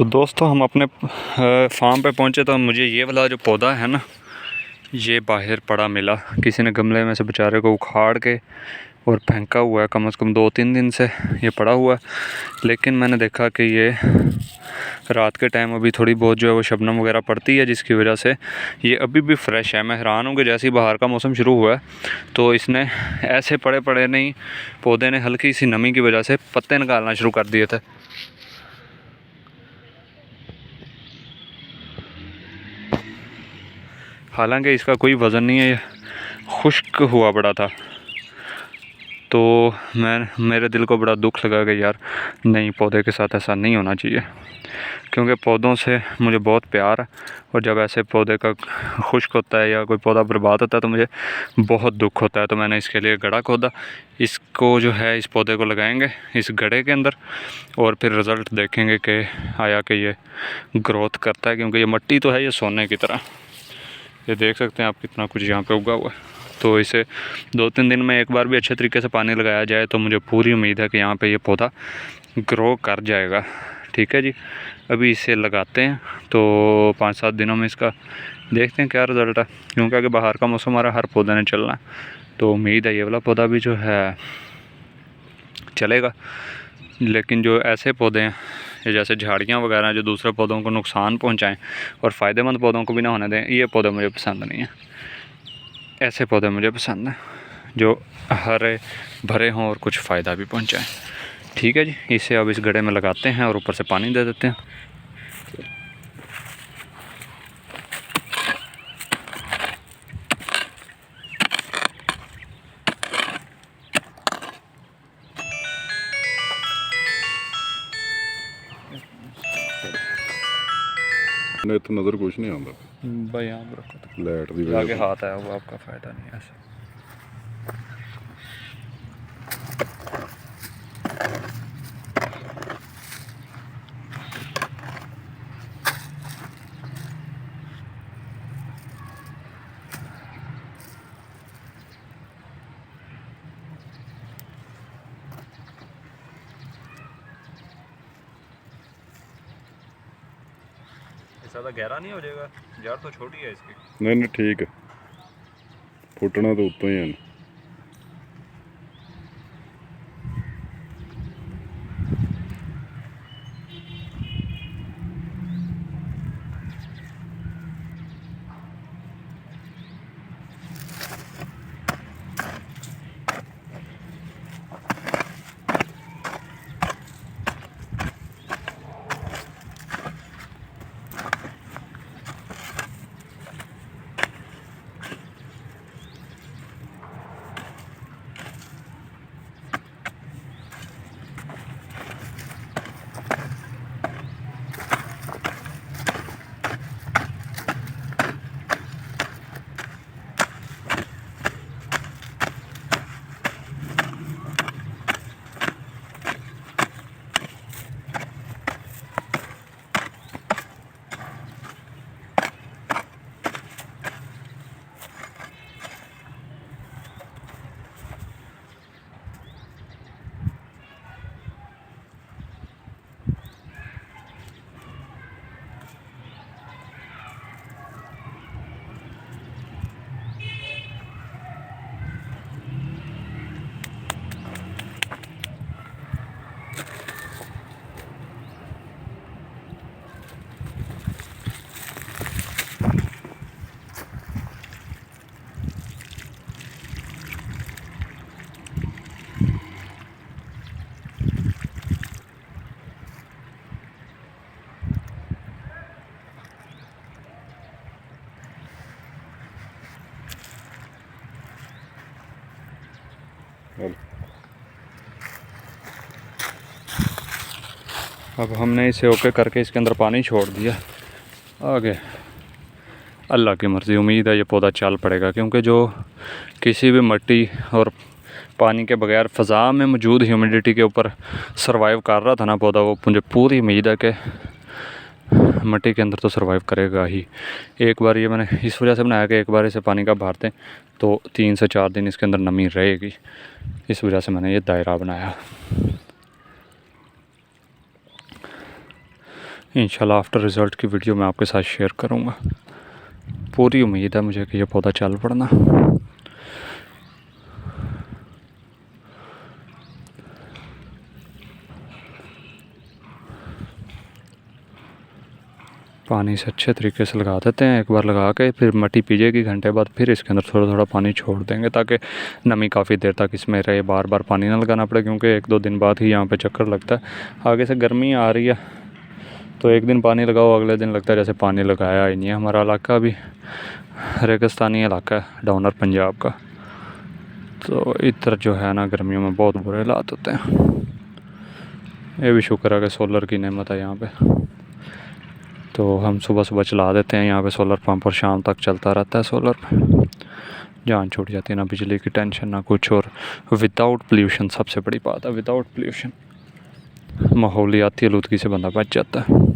तो दोस्तों हम अपने फार्म पे पहुंचे तो मुझे ये वाला जो पौधा है ना, ये बाहर पड़ा मिला। किसी ने गमले में से बेचारे को उखाड़ के और फेंका हुआ है। कम से कम 2-3 दिन से ये पड़ा हुआ है। लेकिन मैंने देखा कि ये रात के टाइम अभी थोड़ी बहुत जो है वो शबनम वगैरह पड़ती है, जिसकी वजह से ये अभी भी फ्रेश है। मैं हैरान हूँ कि जैसे ही बाहर का मौसम शुरू हुआ है तो इसने ऐसे पड़े पड़े नहीं, पौधे ने हल्की सी नमी की वजह से पत्ते निकालना शुरू कर दिए थे। हालांकि इसका कोई वज़न नहीं है, ये खुश्क हुआ पड़ा था। तो मेरे दिल को बड़ा दुख लगा कि यार नहीं, पौधे के साथ ऐसा नहीं होना चाहिए, क्योंकि पौधों से मुझे बहुत प्यार है। और जब ऐसे पौधे का खुश्क होता है या कोई पौधा बर्बाद होता है तो मुझे बहुत दुख होता है। तो मैंने इसके लिए गड्ढा खोदा। इसको जो है, इस पौधे को लगाएंगे इस गड्ढे के अंदर और फिर रिज़ल्ट देखेंगे कि आया कि ये ग्रोथ करता है। क्योंकि ये मिट्टी तो है, ये सोने की तरह। ये देख सकते हैं आप कितना कुछ यहाँ पे उगा हुआ है। तो इसे 2-3 दिन में एक बार भी अच्छे तरीके से पानी लगाया जाए तो मुझे पूरी उम्मीद है कि यहाँ पे ये पौधा ग्रो कर जाएगा। ठीक है जी, अभी इसे लगाते हैं तो 5-7 दिनों में इसका देखते हैं क्या रिज़ल्ट है। क्योंकि अगर बाहर का मौसम हमारा हर पौधे ने चलना है, तो उम्मीद है ये वाला पौधा भी जो है चलेगा। लेकिन जो ऐसे पौधे हैं जैसे झाड़ियाँ वगैरह जो दूसरे पौधों को नुकसान पहुँचाएँ और फ़ायदेमंद पौधों को भी ना होने दें, ये पौधे मुझे पसंद नहीं है। ऐसे पौधे मुझे पसंद हैं जो हरे भरे हों और कुछ फ़ायदा भी पहुँचाएँ। ठीक है जी, इसे अब इस गड्ढे में लगाते हैं और ऊपर से पानी दे देते हैं। ने तो नज़र कुछ नहीं आता भाई यहाँ पर रखो तो लाइट दी आगे वजह से। हाथ आया वो आपका फ़ायदा नहीं है ऐसे। ज़्यादा गहरा नहीं हो जाएगा, जड़ तो छोटी है इसकी। नहीं ठीक है, फुटना तो उत्तों ही है। अब हमने इसे ओके करके इसके अंदर पानी छोड़ दिया। आगे अल्लाह की मर्ज़ी, उम्मीद है ये पौधा चल पड़ेगा। क्योंकि जो किसी भी मिट्टी और पानी के बगैर फ़ज़ा में मौजूद ह्यूमिडिटी के ऊपर सर्वाइव कर रहा था ना पौधा, वो मुझे पूरी उम्मीद है कि मिट्टी के अंदर तो सर्वाइव करेगा ही। एक बार ये मैंने इस वजह से बनाया कि एक बार इसे पानी का भर दें तो 3 से 4 दिन इसके अंदर नमी रहेगी। इस वजह से मैंने ये दायरा बनाया। इंशाल्लाह आफ्टर रिज़ल्ट की वीडियो मैं आपके साथ शेयर करूँगा। पूरी उम्मीद है मुझे कि ये पौधा चल पड़ना। पानी से अच्छे तरीके से लगा देते हैं, एक बार लगा के फिर मिट्टी पी जाएगी, घंटे बाद फिर इसके अंदर थोड़ा थोड़ा पानी छोड़ देंगे ताकि नमी काफ़ी देर तक इसमें रहे, बार बार पानी ना लगाना पड़े, क्योंकि 1-2 दिन बाद ही यहाँ पे चक्कर लगता है। आगे से गर्मी आ रही है तो एक दिन पानी लगाओ, अगले दिन लगता है जैसे पानी लगाया ही नहीं है। हमारा इलाका भी रेगिस्तानी इलाका है, डाउनर पंजाब का, तो इधर जो है ना गर्मियों में बहुत बुरे हालात होते हैं। ये भी शुक्र है कि सोलर की नेमत है यहाँ पे, तो हम सुबह सुबह चला देते हैं यहाँ पे सोलर पंप और शाम तक चलता रहता है सोलर पे। जान छूट जाती है, ना बिजली की टेंशन ना कुछ, और विदाउट पोल्यूशन सबसे बड़ी बात है, विदाउट पोल्यूशन माहौलियाती आलूदगी से बंदा बच जाता है।